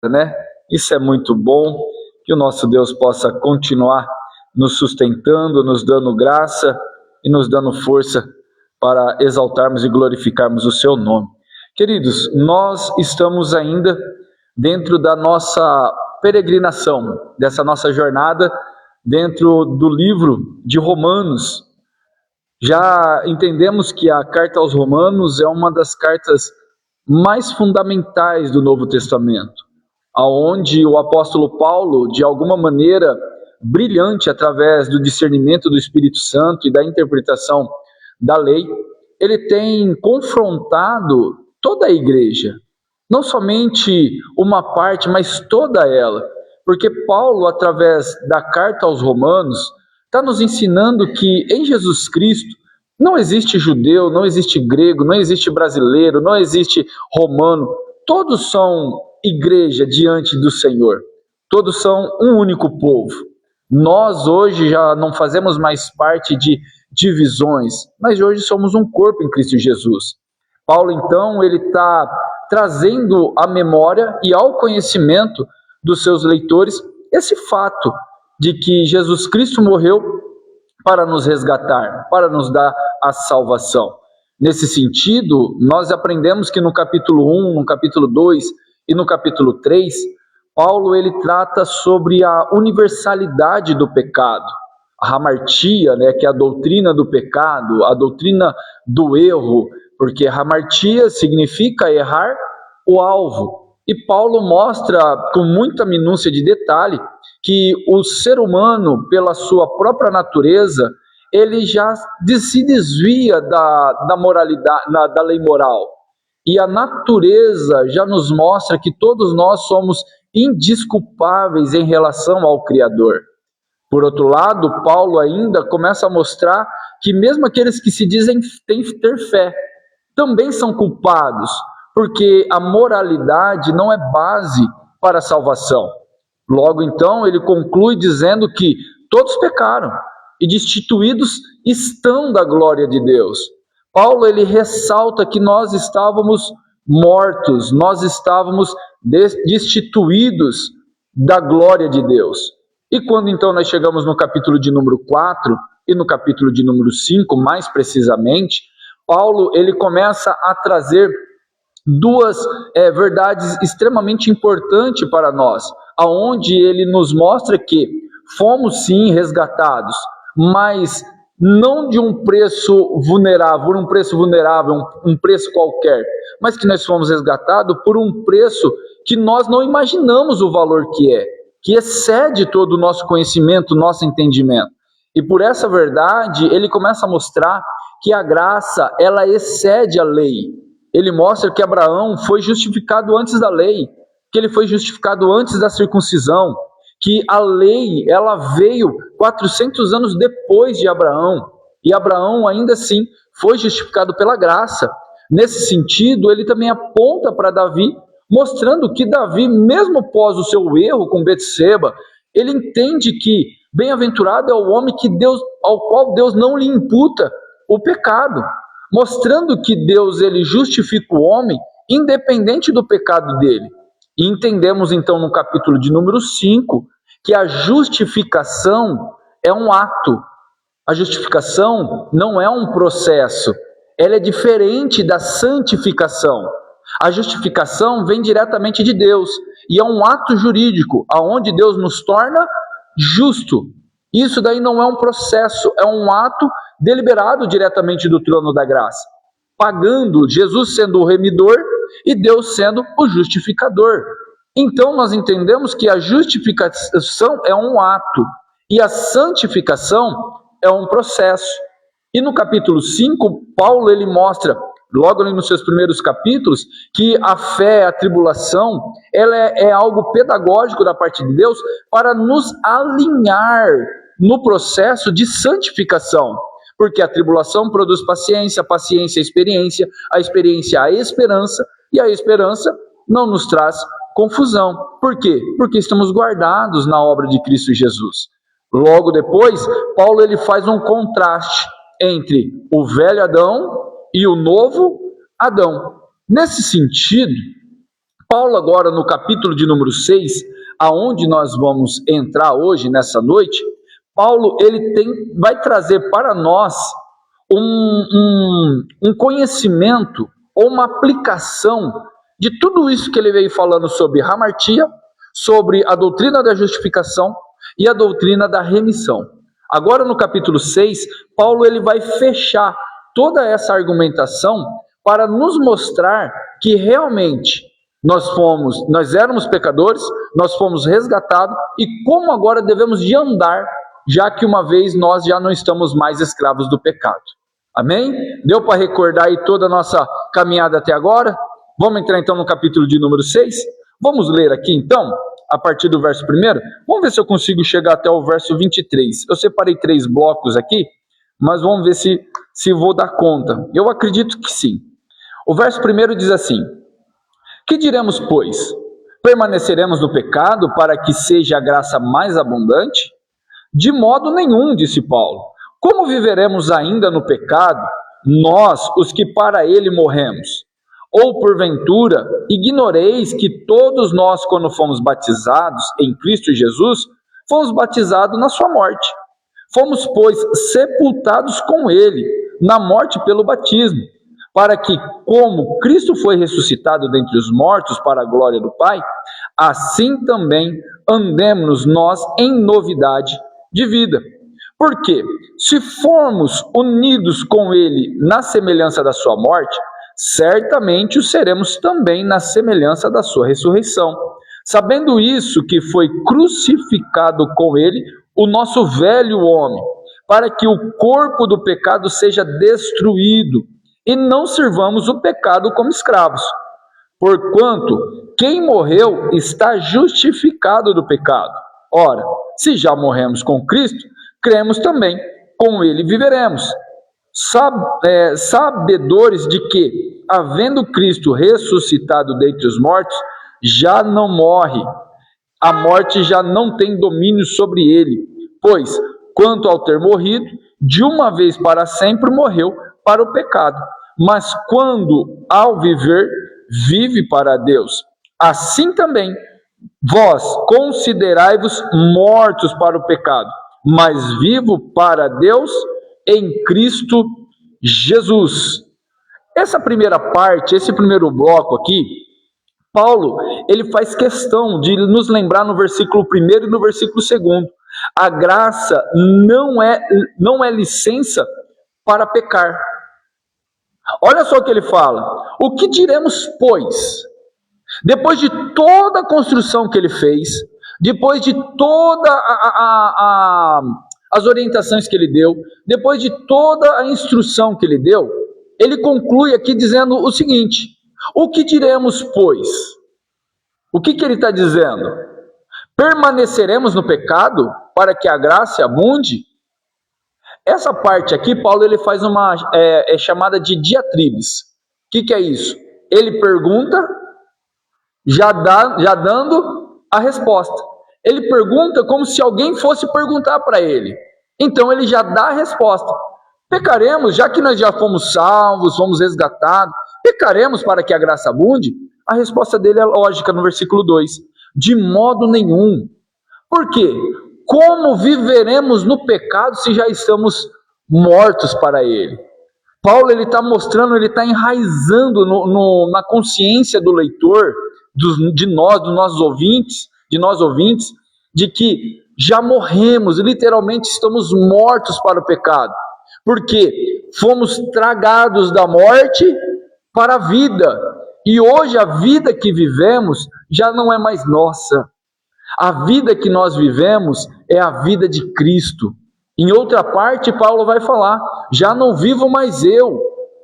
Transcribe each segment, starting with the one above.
né? Isso é muito bom, que o nosso Deus possa continuar nos sustentando, nos dando graça e nos dando força para exaltarmos e glorificarmos o seu nome. Queridos, nós estamos ainda dentro da nossa peregrinação, dessa nossa jornada dentro do livro de Romanos. Já entendemos que a carta aos Romanos é uma das cartas mais fundamentais do Novo Testamento, aonde o apóstolo Paulo, de alguma maneira brilhante, através do discernimento do Espírito Santo e da interpretação da lei, ele tem confrontado toda a igreja, não somente uma parte, mas toda ela, porque Paulo, através da carta aos Romanos, está nos ensinando que em Jesus Cristo não existe judeu, não existe grego, não existe brasileiro, não existe romano, todos são igreja diante do Senhor, todos são um único povo. Nós hoje já não fazemos mais parte de divisões, mas hoje somos um corpo em Cristo Jesus. Paulo, então, ele está trazendo à memória e ao conhecimento dos seus leitores esse fato de que Jesus Cristo morreu para nos resgatar, para nos dar a salvação. Nesse sentido, nós aprendemos que no capítulo 1, no capítulo 2 e no capítulo 3, Paulo ele trata sobre a universalidade do pecado, a hamartia, né, que é a doutrina do pecado, a doutrina do erro, porque hamartia significa errar o alvo. E Paulo mostra com muita minúcia de detalhe que o ser humano, pela sua própria natureza, ele já se desvia da moralidade, da lei moral. E a natureza já nos mostra que todos nós somos indesculpáveis em relação ao Criador. Por outro lado, Paulo ainda começa a mostrar que mesmo aqueles que se dizem ter fé, também são culpados, porque a moralidade não é base para a salvação. Logo então, ele conclui dizendo que todos pecaram e destituídos estão da glória de Deus. Paulo ele ressalta que nós estávamos mortos, nós estávamos destituídos da glória de Deus. E quando então nós chegamos no capítulo de número 4 e no capítulo de número 5, mais precisamente, Paulo ele começa a trazer duas verdades extremamente importantes para nós, aonde ele nos mostra que fomos sim resgatados, mas não de um preço vulnerável, um preço qualquer, mas que nós fomos resgatados por um preço que nós não imaginamos o valor que excede todo o nosso conhecimento, nosso entendimento. E por essa verdade, ele começa a mostrar que a graça, ela excede a lei. Ele mostra que Abraão foi justificado antes da lei, que ele foi justificado antes da circuncisão, que a lei, ela veio 400 anos depois de Abraão, e Abraão ainda assim foi justificado pela graça. Nesse sentido, ele também aponta para Davi, mostrando que Davi, mesmo após o seu erro com Betseba, ele entende que bem-aventurado é o homem ao qual Deus não lhe imputa o pecado, mostrando que Deus ele justifica o homem independente do pecado dele. E entendemos então no capítulo de número 5 que a justificação é um ato. A justificação não é um processo, ela é diferente da santificação. A justificação vem diretamente de Deus e é um ato jurídico, aonde Deus nos torna justo. Isso daí não é um processo, é um ato deliberado diretamente do trono da graça, pagando, Jesus sendo o remidor e Deus sendo o justificador. Então nós entendemos que a justificação é um ato e a santificação é um processo. E no capítulo 5, Paulo ele mostra, logo ali nos seus primeiros capítulos, que a fé, a tribulação, ela é algo pedagógico da parte de Deus para nos alinhar no processo de santificação. Porque a tribulação produz paciência, a paciência a experiência a esperança, e a esperança não nos traz confusão. Por quê? Porque estamos guardados na obra de Cristo Jesus. Logo depois, Paulo ele faz um contraste entre o velho Adão e o novo Adão. Nesse sentido, Paulo agora no capítulo de número 6, aonde nós vamos entrar hoje, nessa noite, Paulo vai trazer para nós um conhecimento ou uma aplicação de tudo isso que ele veio falando sobre hamartia, sobre a doutrina da justificação e a doutrina da remissão. Agora no capítulo 6, Paulo ele vai fechar toda essa argumentação para nos mostrar que realmente nós éramos pecadores, nós fomos resgatados e como agora devemos de andar, já que uma vez nós já não estamos mais escravos do pecado. Amém? Deu para recordar aí toda a nossa caminhada até agora? Vamos entrar então no capítulo de número 6? Vamos ler aqui então, a partir do verso 1. Vamos ver se eu consigo chegar até o verso 23. Eu separei 3 blocos aqui, mas vamos ver se vou dar conta. Eu acredito que sim. O verso 1 diz assim: que diremos, pois? Permaneceremos no pecado para que seja a graça mais abundante? De modo nenhum, disse Paulo. Como viveremos ainda no pecado, nós, os que para ele morremos? Ou porventura, ignoreis que todos nós, quando fomos batizados em Cristo Jesus, fomos batizados na sua morte. Fomos, pois, sepultados com ele, na morte pelo batismo, para que, como Cristo foi ressuscitado dentre os mortos para a glória do Pai, assim também andemos nós em novidade de vida. Porque, se formos unidos com ele na semelhança da sua morte, certamente o seremos também na semelhança da sua ressurreição. Sabendo isso, que foi crucificado com ele o nosso velho homem, para que o corpo do pecado seja destruído, e não sirvamos o pecado como escravos. Porquanto, quem morreu está justificado do pecado. Ora, se já morremos com Cristo, cremos também, com ele viveremos. Sabedores de que, havendo Cristo ressuscitado dentre os mortos, já não morre, a morte já não tem domínio sobre ele, pois, quanto ao ter morrido, de uma vez para sempre morreu para o pecado, mas quando ao viver, vive para Deus. Assim também, vós considerai-vos mortos para o pecado, mas vivo para Deus em Cristo Jesus. Essa primeira parte, esse primeiro bloco aqui, Paulo, ele faz questão de nos lembrar no versículo 1 e no versículo 2. A graça não é licença para pecar. Olha só o que ele fala. O que diremos, pois? Depois de toda a construção que ele fez, depois de toda as orientações que ele deu, depois de toda a instrução que ele deu, ele conclui aqui dizendo o seguinte: o que diremos, pois? O que ele está dizendo? Permaneceremos no pecado para que a graça abunde? Essa parte aqui, Paulo ele faz uma chamada de diatribes. O que é isso? Ele pergunta, já dando a resposta. Ele pergunta como se alguém fosse perguntar para ele. Então ele já dá a resposta. Pecaremos, já que nós já fomos salvos, fomos resgatados, pecaremos para que a graça abunde? A resposta dele é lógica no versículo 2. De modo nenhum. Por quê? Como viveremos no pecado se já estamos mortos para ele? Paulo ele está mostrando, ele está enraizando na consciência do leitor, de nós ouvintes, de que já morremos, literalmente estamos mortos para o pecado, porque fomos tragados da morte para a vida, e hoje a vida que vivemos já não é mais nossa, a vida que nós vivemos é a vida de Cristo. Em outra parte, Paulo vai falar, já não vivo mais eu,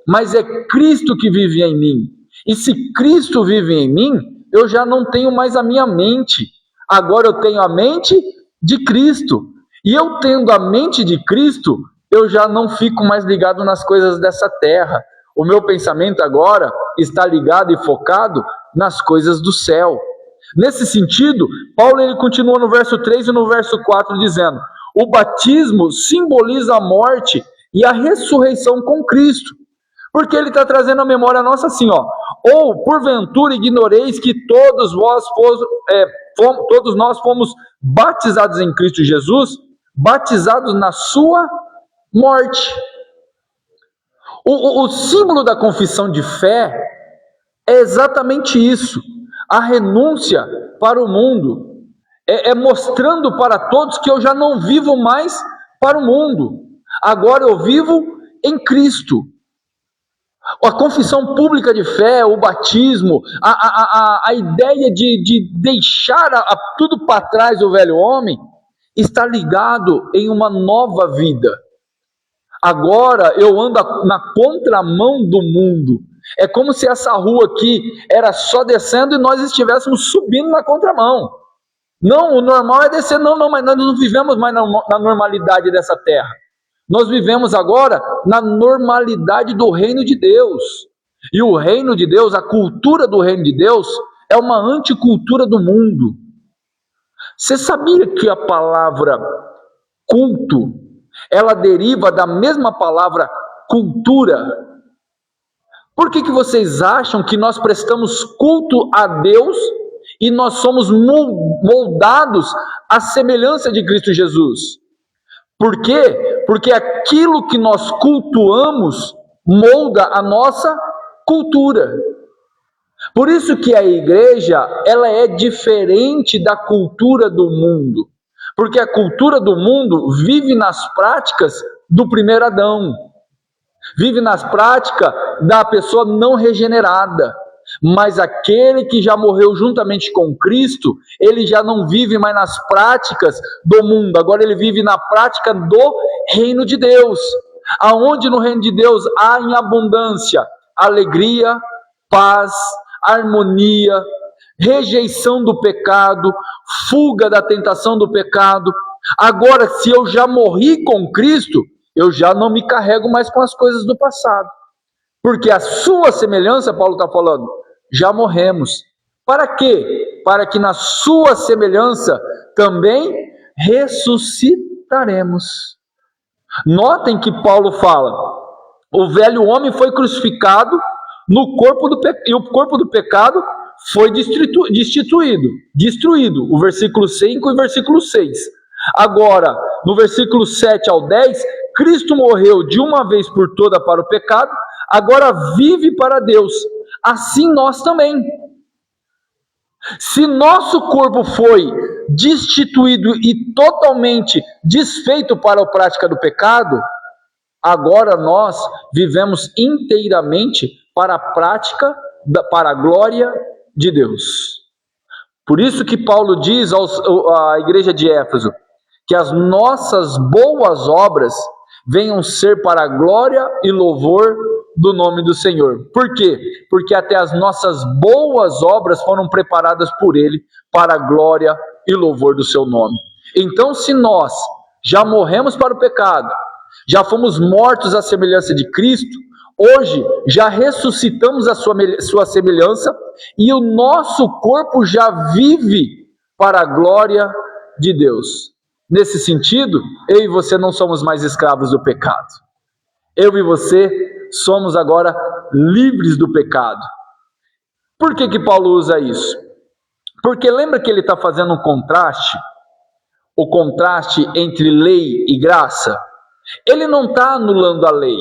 mas é Cristo que vive em mim, e se Cristo vive em mim, eu já não tenho mais a minha mente, agora eu tenho a mente de Cristo, e eu tendo a mente de Cristo, eu já não fico mais ligado nas coisas dessa terra, o meu pensamento agora está ligado e focado nas coisas do céu. Nesse sentido, Paulo ele continua no verso 3 e no verso 4 dizendo, o batismo simboliza a morte e a ressurreição com Cristo, porque ele está trazendo à memória nossa assim, Ou porventura ignoreis que todos nós fomos batizados em Cristo Jesus, batizados na sua morte. O símbolo da confissão de fé é exatamente isso, a renúncia para o mundo, mostrando para todos que eu já não vivo mais para o mundo, agora eu vivo em Cristo. A confissão pública de fé, o batismo, a ideia de deixar tudo para trás o velho homem, está ligado em uma nova vida. Agora eu ando na contramão do mundo. É como se essa rua aqui era só descendo e nós estivéssemos subindo na contramão. Não, o normal é descer, não, mas nós não vivemos mais na normalidade dessa terra. Nós vivemos agora na normalidade do reino de Deus. E o reino de Deus, a cultura do reino de Deus, é uma anticultura do mundo. Você sabia que a palavra culto, ela deriva da mesma palavra cultura? Por que vocês acham que nós prestamos culto a Deus e nós somos moldados à semelhança de Cristo Jesus? Por quê? Porque aquilo que nós cultuamos molda a nossa cultura. Por isso que a igreja, ela é diferente da cultura do mundo. Porque a cultura do mundo vive nas práticas do primeiro Adão. Vive nas práticas da pessoa não regenerada. Mas aquele que já morreu juntamente com Cristo, ele já não vive mais nas práticas do mundo, agora ele vive na prática do reino de Deus, aonde no reino de Deus há em abundância alegria, paz, harmonia, rejeição do pecado, fuga da tentação do pecado. Agora, se eu já morri com Cristo, eu já não me carrego mais com as coisas do passado. Porque a sua semelhança, Paulo está falando, já morremos. Para quê? Para que na sua semelhança também ressuscitaremos. Notem que Paulo fala, o velho homem foi crucificado no corpo do pecado, e o corpo do pecado foi destruído. O versículo 5 e o versículo 6. Agora, no versículo 7 ao 10, Cristo morreu de uma vez por toda para o pecado, agora vive para Deus, assim nós também. Se nosso corpo foi destituído e totalmente desfeito para a prática do pecado, agora nós vivemos inteiramente para a prática, para a glória de Deus. Por isso que Paulo diz à igreja de Éfeso, que as nossas boas obras venham ser para a glória e louvor do nome do Senhor. Por quê? Porque até as nossas boas obras foram preparadas por Ele para a glória e louvor do seu nome. Então, se nós já morremos para o pecado, já fomos mortos à semelhança de Cristo, hoje já ressuscitamos a sua semelhança e o nosso corpo já vive para a glória de Deus. Nesse sentido, eu e você não somos mais escravos do pecado. Eu e você somos agora livres do pecado. Por que Paulo usa isso? Porque lembra que ele está fazendo um contraste? O contraste entre lei e graça? Ele não está anulando a lei.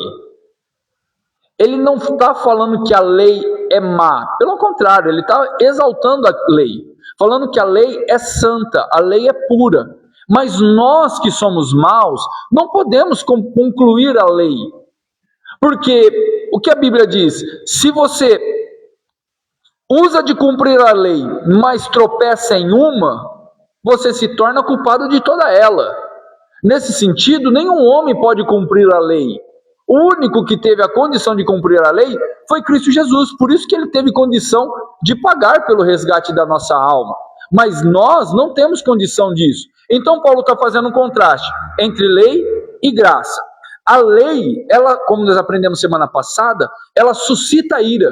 Ele não está falando que a lei é má. Pelo contrário, ele está exaltando a lei. Falando que a lei é santa, a lei é pura. Mas nós que somos maus, não podemos concluir a lei. Porque o que a Bíblia diz? Se você usa de cumprir a lei, mas tropeça em uma, você se torna culpado de toda ela. Nesse sentido, nenhum homem pode cumprir a lei. O único que teve a condição de cumprir a lei foi Cristo Jesus. Por isso que ele teve condição de pagar pelo resgate da nossa alma. Mas nós não temos condição disso. Então Paulo está fazendo um contraste entre lei e graça. A lei, ela, como nós aprendemos semana passada, ela suscita ira.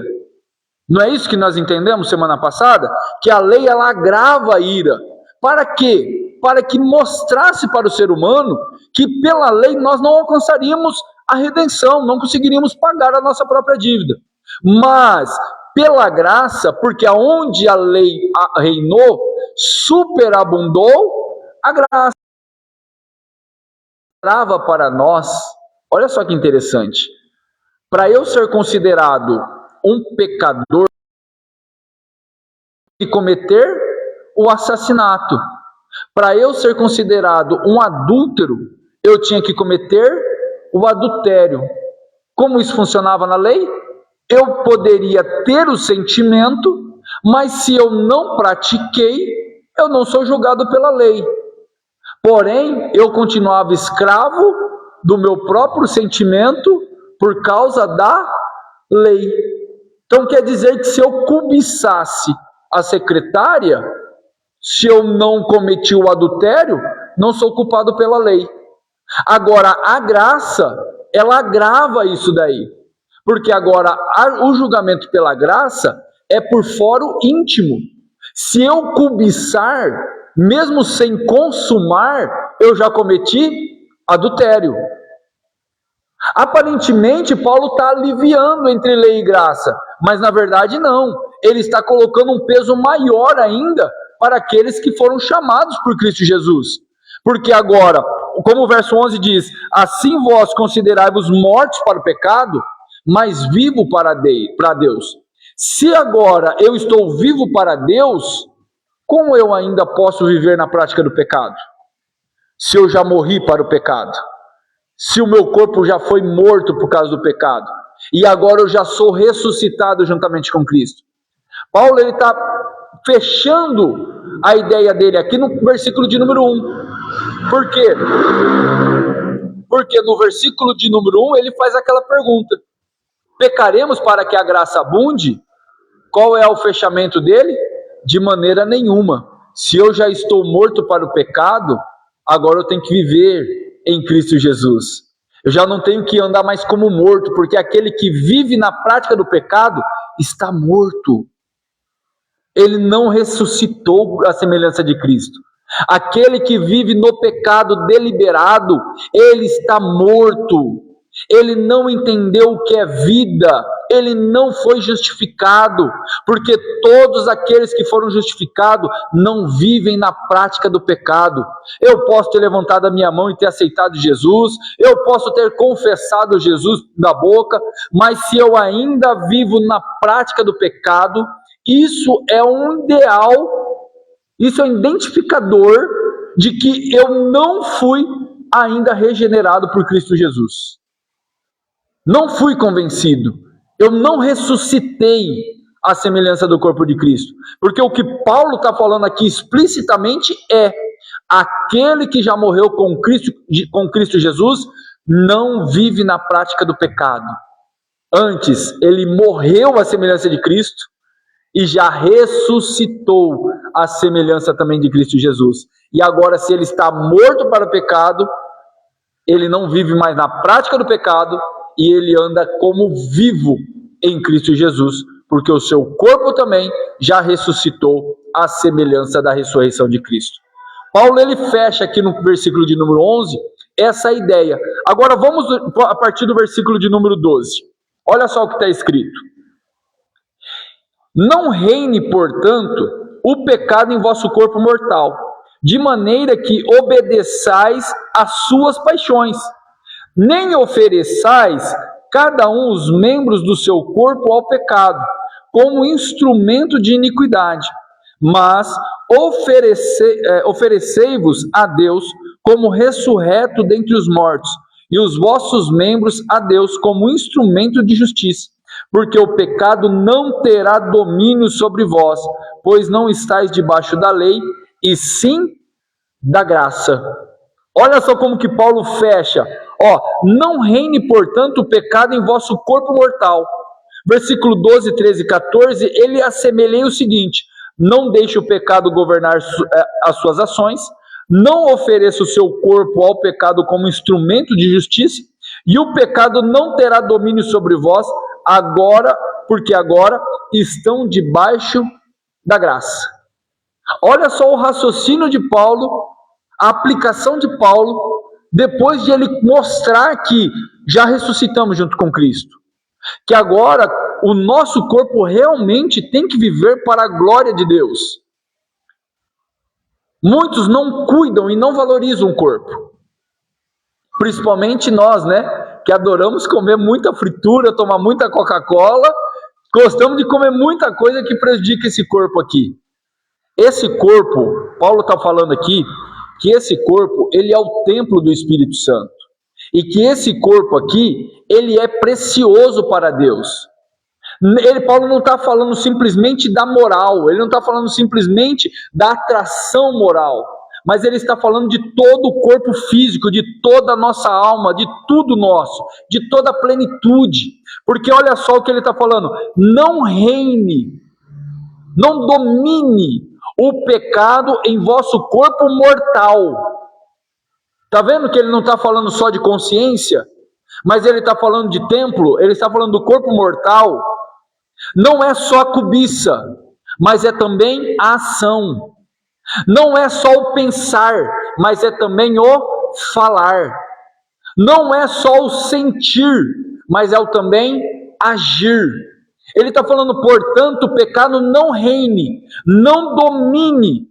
Não é isso que nós entendemos semana passada? Que a lei, ela agrava a ira. Para quê? Para que mostrasse para o ser humano que pela lei nós não alcançaríamos a redenção, não conseguiríamos pagar a nossa própria dívida. Mas pela graça, porque aonde a lei reinou, superabundou a graça. Trava para nós, olha só que interessante, para eu ser considerado um pecador e cometer o assassinato, para eu ser considerado um adúltero, eu tinha que cometer o adultério. Como isso funcionava na lei? Eu poderia ter o sentimento, mas se eu não pratiquei, eu não sou julgado pela lei. Porém, eu continuava escravo do meu próprio sentimento por causa da lei. Então quer dizer que se eu cobiçasse a secretária, se eu não cometi o adultério, não sou culpado pela lei. Agora, a graça, ela agrava isso daí. Porque agora o julgamento pela graça é por foro íntimo. Se eu cobiçar, mesmo sem consumar, eu já cometi adultério. Aparentemente, Paulo está aliviando entre lei e graça, mas na verdade não. Ele está colocando um peso maior ainda para aqueles que foram chamados por Cristo Jesus. Porque agora, como o verso 11 diz, assim vós considerai-vos mortos para o pecado, mas vivo para Deus. Se agora eu estou vivo para Deus, como eu ainda posso viver na prática do pecado? Se eu já morri para o pecado, se o meu corpo já foi morto por causa do pecado, e agora eu já sou ressuscitado juntamente com Cristo. Paulo está fechando a ideia dele aqui no versículo de número 1. Por quê? Porque no versículo de número 1 ele faz aquela pergunta: pecaremos para que a graça abunde? Qual é o fechamento dele? De maneira nenhuma. Se eu já estou morto para o pecado, agora eu tenho que viver em Cristo Jesus. Eu já não tenho que andar mais como morto, porque aquele que vive na prática do pecado está morto. Ele não ressuscitou à semelhança de Cristo. Aquele que vive no pecado deliberado, ele está morto. Ele não entendeu o que é vida, ele não foi justificado, porque todos aqueles que foram justificados não vivem na prática do pecado. Eu posso ter levantado a minha mão e ter aceitado Jesus, eu posso ter confessado Jesus na boca, mas se eu ainda vivo na prática do pecado, isso é um ideal, isso é um identificador de que eu não fui ainda regenerado por Cristo Jesus. Não fui convencido, eu não ressuscitei à semelhança do corpo de Cristo, porque o que Paulo está falando aqui explicitamente é: aquele que já morreu com Cristo Jesus não vive na prática do pecado. Antes, ele morreu à semelhança de Cristo e já ressuscitou à semelhança também de Cristo Jesus. E agora, se ele está morto para o pecado, ele não vive mais na prática do pecado, e ele anda como vivo em Cristo Jesus, porque o seu corpo também já ressuscitou à semelhança da ressurreição de Cristo. Paulo ele fecha aqui no versículo de número 11 essa ideia. Agora vamos a partir do versículo de número 12. Olha só o que está escrito: não reine, portanto, o pecado em vosso corpo mortal, de maneira que obedeçais às suas paixões. Nem ofereçais cada um os membros do seu corpo ao pecado, como instrumento de iniquidade, mas oferecei-vos a Deus como ressurreto dentre os mortos, e os vossos membros a Deus como instrumento de justiça, porque o pecado não terá domínio sobre vós, pois não estáis debaixo da lei, e sim da graça. Olha só como que Paulo fecha. Não reine, portanto, o pecado em vosso corpo mortal. Versículo 12, 13 e 14, ele assemelha o seguinte: não deixe o pecado governar as suas ações, não ofereça o seu corpo ao pecado como instrumento de justiça, e o pecado não terá domínio sobre vós, agora, porque agora estão debaixo da graça. Olha só o raciocínio de Paulo, a aplicação de Paulo, depois de ele mostrar que já ressuscitamos junto com Cristo, que agora o nosso corpo realmente tem que viver para a glória de Deus. Muitos não cuidam e não valorizam o corpo. Principalmente nós, né? Que adoramos comer muita fritura, tomar muita Coca-Cola. Gostamos de comer muita coisa que prejudica esse corpo aqui. Esse corpo, Paulo está falando aqui, que esse corpo, ele é o templo do Espírito Santo. E que esse corpo aqui, ele é precioso para Deus. Paulo não está falando simplesmente da moral, ele não está falando simplesmente da atração moral, mas ele está falando de todo o corpo físico, de toda a nossa alma, de tudo nosso, de toda a plenitude. Porque olha só o que ele está falando: não reine, não domine o pecado em vosso corpo mortal. Está vendo que ele não está falando só de consciência, mas ele está falando de templo, ele está falando do corpo mortal. Não é só a cobiça, mas é também a ação. Não é só o pensar, mas é também o falar. Não é só o sentir, mas é o também agir. Ele está falando, portanto, o pecado não reine, não domine,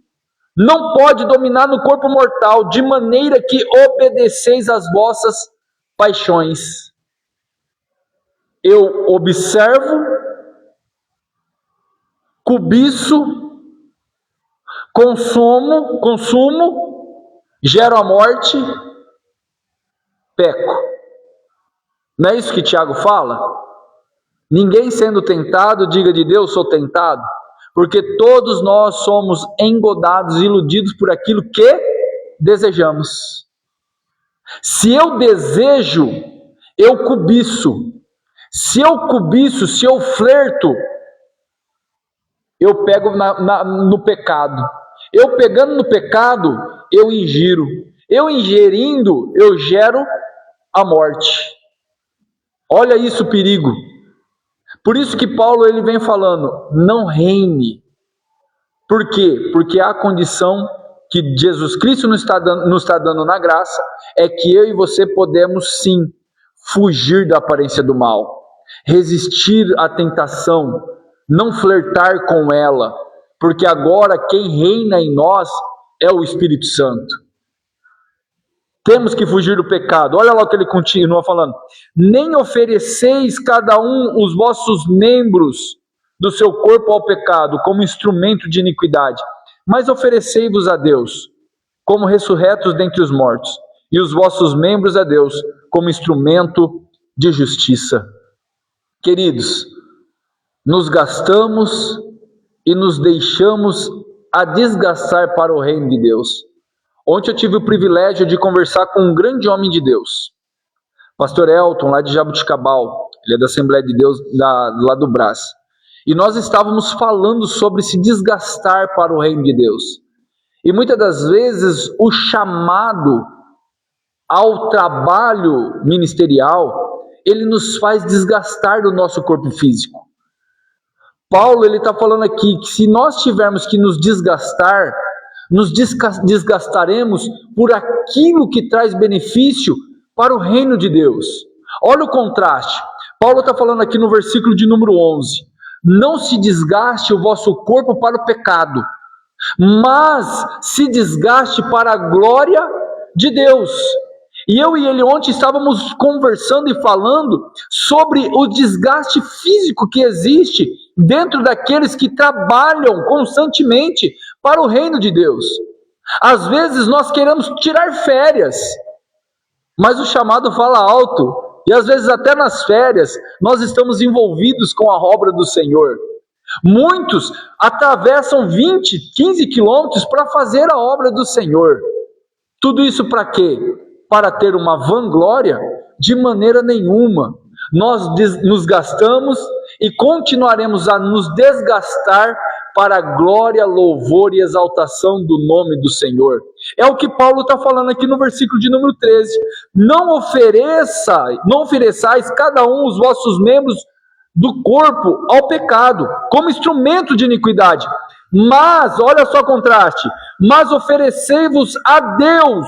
não pode dominar no corpo mortal, de maneira que obedeceis às vossas paixões. Eu observo, cobiço, consumo, gero a morte, peco. Não é isso que Tiago fala? Ninguém sendo tentado, diga de Deus, sou tentado. Porque todos nós somos engodados, iludidos por aquilo que desejamos. Se eu desejo, eu cobiço. Se eu cobiço, se eu flerto, eu pego no pecado. Eu pegando no pecado, eu ingiro. Eu ingerindo, eu gero a morte. Olha isso, o perigo. Por isso que Paulo ele vem falando, não reine. Por quê? Porque a condição que Jesus Cristo nos está dando na graça é que eu e você podemos sim fugir da aparência do mal, resistir à tentação, não flertar com ela, porque agora quem reina em nós é o Espírito Santo. Temos que fugir do pecado. Olha lá o que ele continua falando. Nem ofereceis cada um os vossos membros do seu corpo ao pecado, como instrumento de iniquidade, mas oferecei-vos a Deus, como ressurretos dentre os mortos, e os vossos membros a Deus, como instrumento de justiça. Queridos, nos gastamos e nos deixamos a desgastar para o reino de Deus. Ontem eu tive o privilégio de conversar com um grande homem de Deus, pastor Elton, lá de Jabuticabal. Ele é da Assembleia de Deus lá do Brás. E nós estávamos falando sobre se desgastar para o reino de Deus. E muitas das vezes o chamado ao trabalho ministerial, ele nos faz desgastar do nosso corpo físico. Paulo ele está falando aqui que se nós tivermos que nos desgastar, nos desgastaremos por aquilo que traz benefício para o reino de Deus. Olha o contraste. Paulo está falando aqui no versículo de número 11. Não se desgaste o vosso corpo para o pecado, mas se desgaste para a glória de Deus. E eu e ele ontem estávamos conversando e falando sobre o desgaste físico que existe dentro daqueles que trabalham constantemente para o reino de Deus. Às vezes nós queremos tirar férias, mas o chamado fala alto, e às vezes até nas férias nós estamos envolvidos com a obra do Senhor. Muitos atravessam 20, 15 quilômetros para fazer a obra do Senhor. Tudo isso para quê? Para ter uma vanglória? De maneira nenhuma. Nós nos gastamos e continuaremos a nos desgastar para a glória, louvor e exaltação do nome do Senhor. É o que Paulo está falando aqui no versículo de número 13. Não ofereçais cada um os vossos membros do corpo ao pecado, como instrumento de iniquidade. Mas, olha só o contraste, mas oferecei-vos a Deus,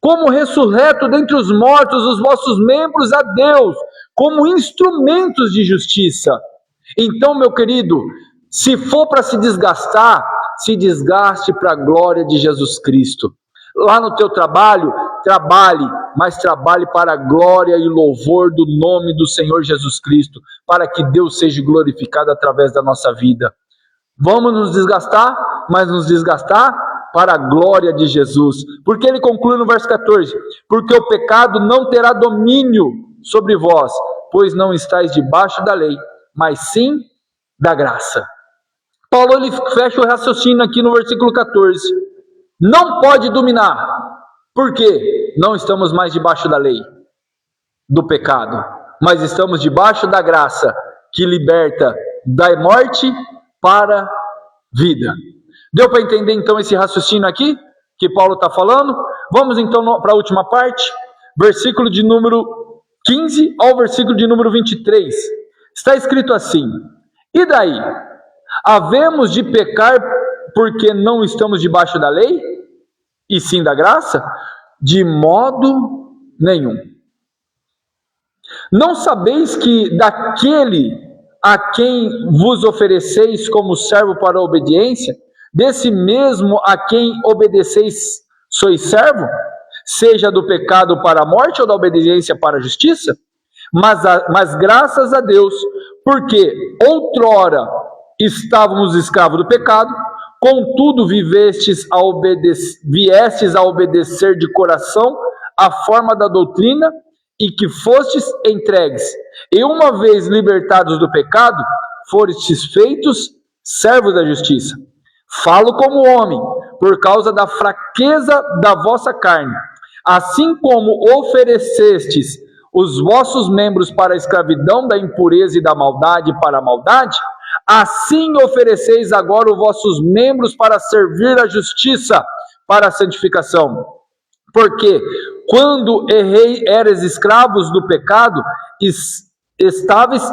como ressurreto dentre os mortos, os vossos membros a Deus, como instrumentos de justiça. Então, meu querido, se for para se desgastar, se desgaste para a glória de Jesus Cristo. Lá no teu trabalho, trabalhe, mas trabalhe para a glória e louvor do nome do Senhor Jesus Cristo, para que Deus seja glorificado através da nossa vida. Vamos nos desgastar, mas nos desgastar para a glória de Jesus. Porque ele conclui no verso 14: porque o pecado não terá domínio sobre vós, pois não estáis debaixo da lei, mas sim da graça. Paulo ele fecha o raciocínio aqui no versículo 14. Não pode dominar. Por quê? Não estamos mais debaixo da lei, do pecado, mas estamos debaixo da graça, que liberta da morte para vida. Deu para entender então esse raciocínio aqui que Paulo está falando? Vamos então para a última parte, versículo de número 15 ao versículo de número 23. Está escrito assim: e daí? Havemos de pecar porque não estamos debaixo da lei, e sim da graça? De modo nenhum. Não sabeis que daquele a quem vos ofereceis como servo para a obediência, desse mesmo a quem obedeceis sois servo, seja do pecado para a morte ou da obediência para a justiça? Mas graças a Deus, porque outrora estávamos escravos do pecado, contudo viestes a obedecer de coração a forma da doutrina, e que fostes entregues, e uma vez libertados do pecado, fostes feitos servos da justiça. Falo como homem, por causa da fraqueza da vossa carne. Assim como oferecestes os vossos membros para a escravidão da impureza e da maldade para a maldade, assim ofereceis agora os vossos membros para servir a justiça, para a santificação. Porque quando eres escravos do pecado, estáveis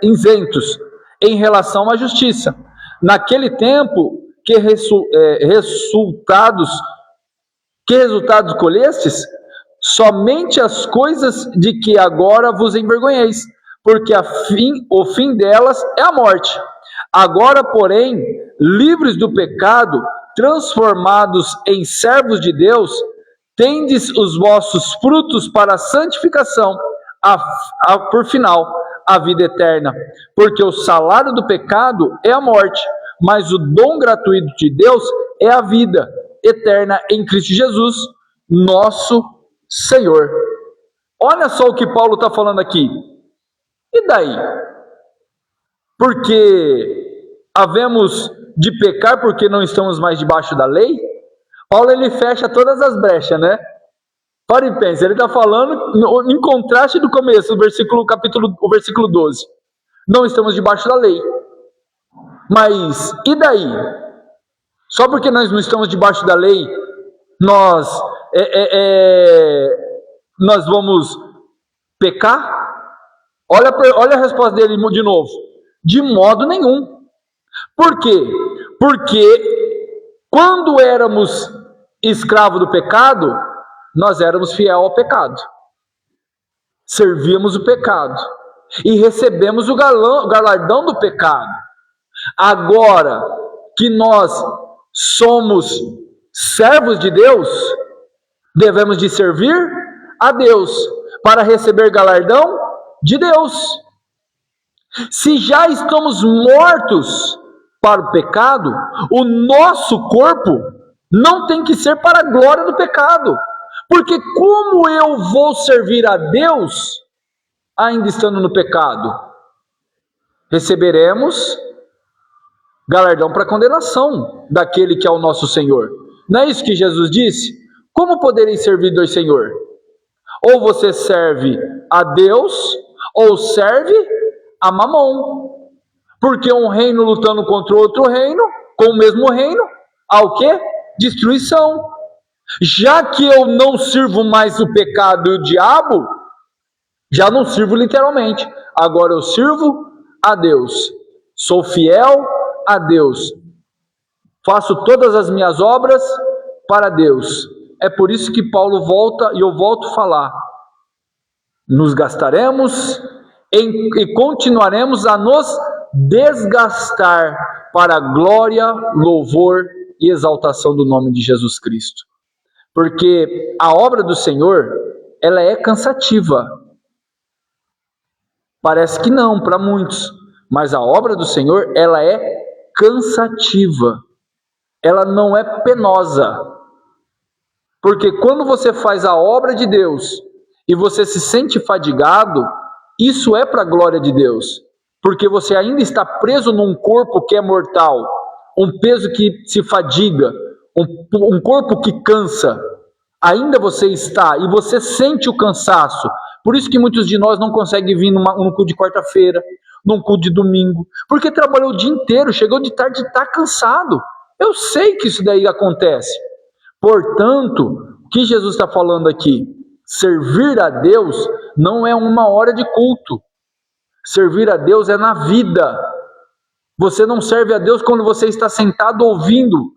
isentos em relação à justiça. Naquele tempo, que resultados colhestes? Somente as coisas de que agora vos envergonheis, porque o fim delas é a morte. Agora, porém, livres do pecado, transformados em servos de Deus, tendes os vossos frutos para a santificação, por final, a vida eterna. Porque o salário do pecado é a morte, mas o dom gratuito de Deus é a vida eterna em Cristo Jesus, nosso Senhor. Olha só o que Paulo está falando aqui. E daí? Porque havemos de pecar porque não estamos mais debaixo da lei? Paulo ele fecha todas as brechas, né? Para e pensa, ele está falando em contraste do começo, o versículo 12. Não estamos debaixo da lei. Mas e daí? Só porque nós não estamos debaixo da lei, nós vamos pecar? Olha a resposta dele de novo. De modo nenhum. Por quê? Porque quando éramos escravos do pecado, nós éramos fiel ao pecado. Servíamos o pecado. E recebemos o galardão do pecado. Agora que nós somos servos de Deus, devemos de servir a Deus para receber galardão de Deus. Se já estamos mortos para o pecado, o nosso corpo não tem que ser para a glória do pecado. Porque como eu vou servir a Deus ainda estando no pecado? Receberemos galardão para a condenação daquele que é o nosso Senhor. Não é isso que Jesus disse? Como podereis servir dois senhores? Ou você serve a Deus, ou serve a Mamon. Porque um reino lutando contra outro reino, com o mesmo reino, há o quê? Destruição. Já que eu não sirvo mais o pecado e o diabo, já não sirvo literalmente. Agora eu sirvo a Deus. Sou fiel a Deus. Faço todas as minhas obras para Deus. É por isso que Paulo volta, e eu volto a falar. Nos gastaremos e continuaremos a nos desgastar para a glória, louvor e exaltação do nome de Jesus Cristo. Porque a obra do Senhor, ela é cansativa. Parece que não para muitos, mas a obra do Senhor, ela é cansativa. Ela não é penosa. Porque quando você faz a obra de Deus e você se sente fadigado, isso é para a glória de Deus. Porque você ainda está preso num corpo que é mortal, um peso que se fadiga, um corpo que cansa. Ainda você está e você sente o cansaço. Por isso que muitos de nós não conseguem vir num culto de quarta-feira, num culto de domingo, porque trabalhou o dia inteiro, chegou de tarde e está cansado. Eu sei que isso daí acontece. Portanto, o que Jesus está falando aqui? Servir a Deus não é uma hora de culto. Servir a Deus é na vida. Você não serve a Deus quando você está sentado ouvindo.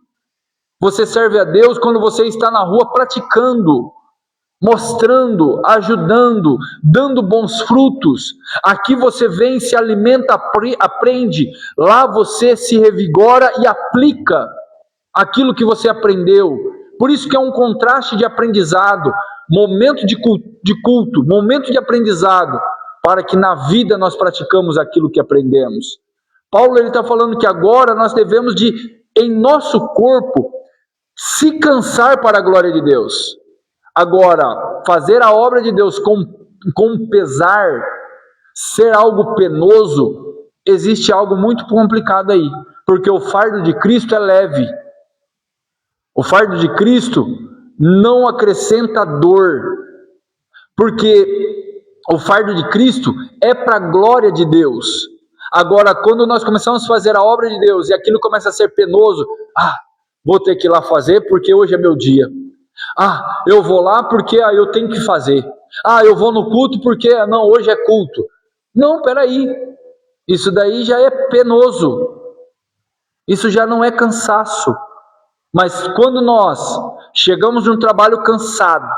Você serve a Deus quando você está na rua praticando, mostrando, ajudando, dando bons frutos. Aqui você vem, se alimenta, aprende. Lá você se revigora e aplica aquilo que você aprendeu. Por isso que é um contraste de aprendizado, momento de culto, momento de aprendizado, para que na vida nós praticamos aquilo que aprendemos. Paulo está falando que agora nós devemos em nosso corpo, se cansar para a glória de Deus. Agora, fazer a obra de Deus com pesar, ser algo penoso, existe algo muito complicado aí, porque o fardo de Cristo é leve. O fardo de Cristo não acrescenta dor, porque o fardo de Cristo é para a glória de Deus. Agora, quando nós começamos a fazer a obra de Deus e aquilo começa a ser penoso, vou ter que ir lá fazer porque hoje é meu dia. Eu vou lá porque eu tenho que fazer. Eu vou no culto porque não, hoje é culto. Não, peraí. Isso daí já é penoso. Isso já não é cansaço. Mas quando nós chegamos de um trabalho cansado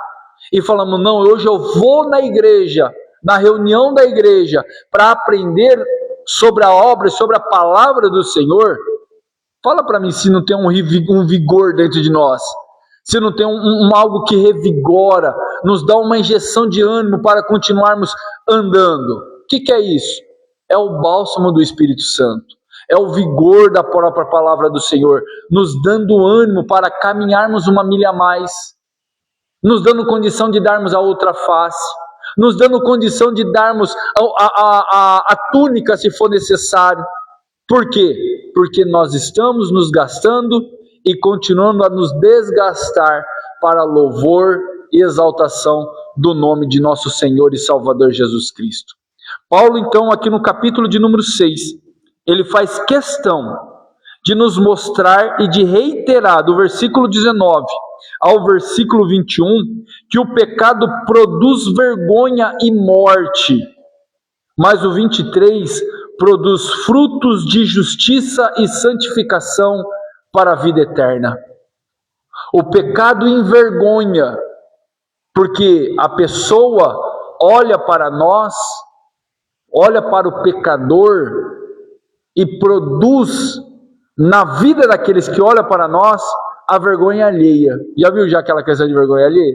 e falamos, não, hoje eu vou na igreja, na reunião da igreja, para aprender sobre a obra, sobre a palavra do Senhor, fala para mim se não tem um vigor dentro de nós, se não tem algo que revigora, nos dá uma injeção de ânimo para continuarmos andando. O que é isso? É o bálsamo do Espírito Santo. É o vigor da própria palavra do Senhor, nos dando ânimo para caminharmos uma milha a mais, nos dando condição de darmos a outra face, nos dando condição de darmos a túnica se for necessário. Por quê? Porque nós estamos nos gastando e continuando a nos desgastar para louvor e exaltação do nome de nosso Senhor e Salvador Jesus Cristo. Paulo, então, aqui no capítulo de número 6, ele faz questão de nos mostrar e de reiterar, do versículo 19 ao versículo 21, que o pecado produz vergonha e morte, mas o 23 produz frutos de justiça e santificação para a vida eterna. O pecado envergonha, porque a pessoa olha para nós, olha para o pecador e produz na vida daqueles que olham para nós a vergonha alheia. Já viu já aquela questão de vergonha alheia?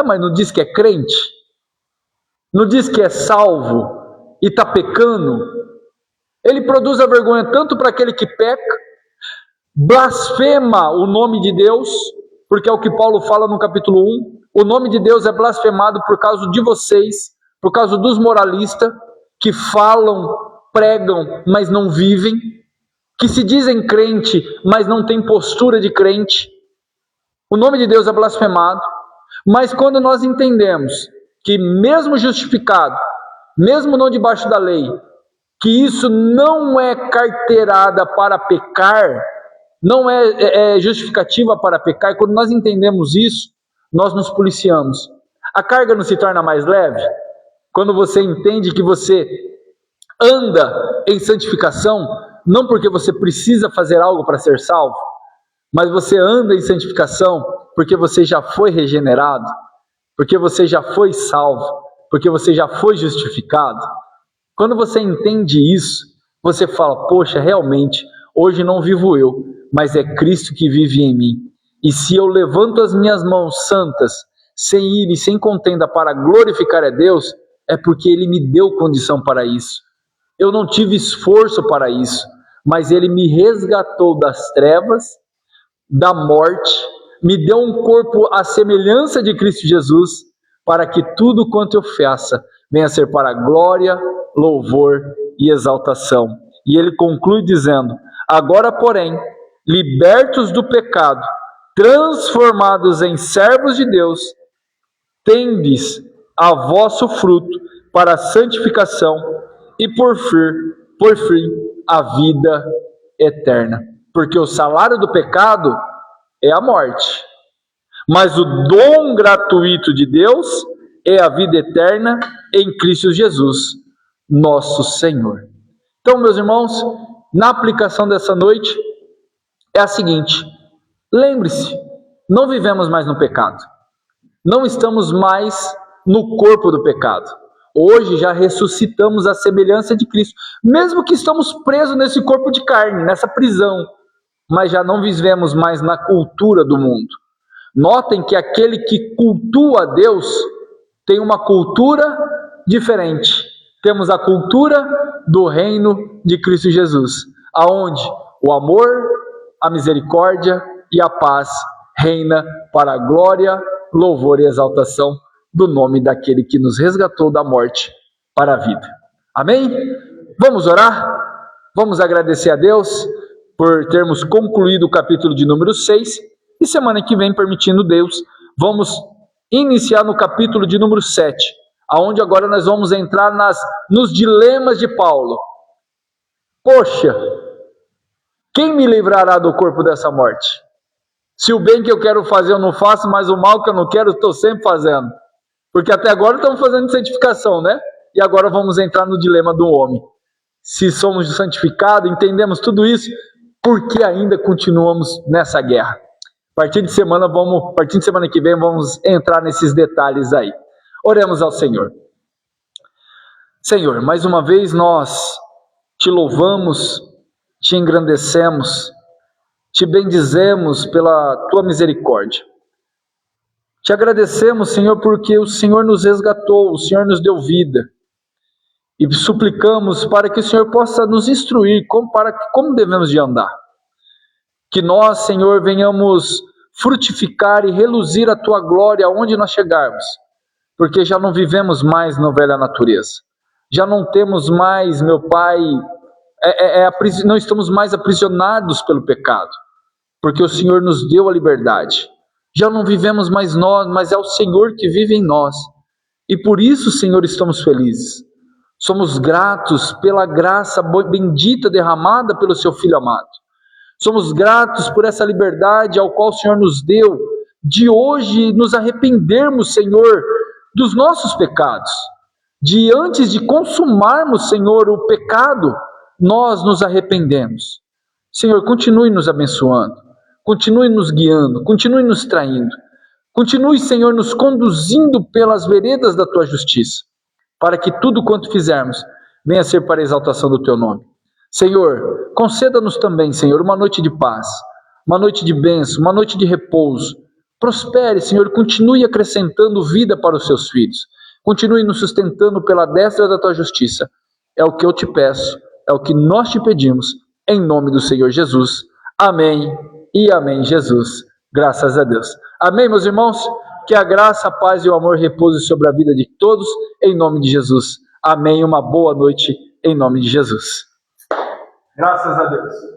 Mas não diz que é crente? Não diz que é salvo e está pecando? Ele produz a vergonha tanto para aquele que peca, blasfema o nome de Deus, porque é o que Paulo fala no capítulo 1, o nome de Deus é blasfemado por causa de vocês, por causa dos moralistas, que falam, pregam, mas não vivem, que se dizem crente, mas não têm postura de crente. O nome de Deus é blasfemado, mas quando nós entendemos que mesmo justificado, mesmo não debaixo da lei, que isso não é carteirada para pecar, não é justificativa para pecar, e quando nós entendemos isso, nós nos policiamos. A carga não se torna mais leve? Quando você entende que você anda em santificação, não porque você precisa fazer algo para ser salvo, mas você anda em santificação porque você já foi regenerado, porque você já foi salvo, porque você já foi justificado. Quando você entende isso, você fala, poxa, realmente, hoje não vivo eu, mas é Cristo que vive em mim. E se eu levanto as minhas mãos santas, sem ira e sem contenda para glorificar a Deus, é porque Ele me deu condição para isso. Eu não tive esforço para isso, mas Ele me resgatou das trevas, da morte, me deu um corpo à semelhança de Cristo Jesus, para que tudo quanto eu faça venha a ser para glória, louvor e exaltação. E ele conclui dizendo, agora porém, libertos do pecado, transformados em servos de Deus, tendes a vosso fruto para a santificação e por fim a vida eterna. Porque o salário do pecado é a morte, mas o dom gratuito de Deus é a vida eterna em Cristo Jesus, nosso Senhor. Então, meus irmãos, na aplicação dessa noite é a seguinte: lembre-se, não vivemos mais no pecado, não estamos mais no corpo do pecado. Hoje já ressuscitamos à semelhança de Cristo, mesmo que estamos presos nesse corpo de carne, nessa prisão, mas já não vivemos mais na cultura do mundo. Notem que aquele que cultua a Deus tem uma cultura diferente. Temos a cultura do reino de Cristo Jesus, aonde o amor, a misericórdia e a paz reina para a glória, louvor e exaltação do nome daquele que nos resgatou da morte para a vida. Amém? Vamos orar? Vamos agradecer a Deus por termos concluído o capítulo de número 6, e semana que vem, permitindo Deus, vamos iniciar no capítulo de número 7, aonde agora nós vamos entrar nos dilemas de Paulo. Poxa, quem me livrará do corpo dessa morte? Se o bem que eu quero fazer eu não faço, mas o mal que eu não quero eu estou sempre fazendo. Porque até agora estamos fazendo santificação, né? E agora vamos entrar no dilema do homem. Se somos santificados, entendemos tudo isso, por que ainda continuamos nessa guerra? A partir de semana que vem, vamos entrar nesses detalhes aí. Oremos ao Senhor. Senhor, mais uma vez nós te louvamos, te engrandecemos, te bendizemos pela tua misericórdia. Te agradecemos, Senhor, porque o Senhor nos resgatou, o Senhor nos deu vida. E suplicamos para que o Senhor possa nos instruir como devemos de andar. Que nós, Senhor, venhamos frutificar e reluzir a tua glória aonde nós chegarmos. Porque já não vivemos mais na velha natureza. Já não temos mais, meu Pai, não estamos mais aprisionados pelo pecado. Porque o Senhor nos deu a liberdade. Já não vivemos mais nós, mas é o Senhor que vive em nós. E por isso, Senhor, estamos felizes. Somos gratos pela graça bendita derramada pelo seu Filho amado. Somos gratos por essa liberdade ao qual o Senhor nos deu, de hoje nos arrependermos, Senhor, dos nossos pecados. De antes de consumarmos, Senhor, o pecado, nós nos arrependemos. Senhor, continue nos abençoando, continue nos guiando, continue nos traindo. Continue, Senhor, nos conduzindo pelas veredas da tua justiça, para que tudo quanto fizermos venha a ser para a exaltação do teu nome. Senhor, conceda-nos também, Senhor, uma noite de paz, uma noite de bênção, uma noite de repouso. Prospere, Senhor, continue acrescentando vida para os seus filhos. Continue nos sustentando pela destra da tua justiça. É o que eu te peço, é o que nós te pedimos, em nome do Senhor Jesus. Amém e amém, Jesus. Graças a Deus. Amém, meus irmãos? Que a graça, a paz e o amor repousem sobre a vida de todos, em nome de Jesus. Amém. Uma boa noite, em nome de Jesus. Graças a Deus.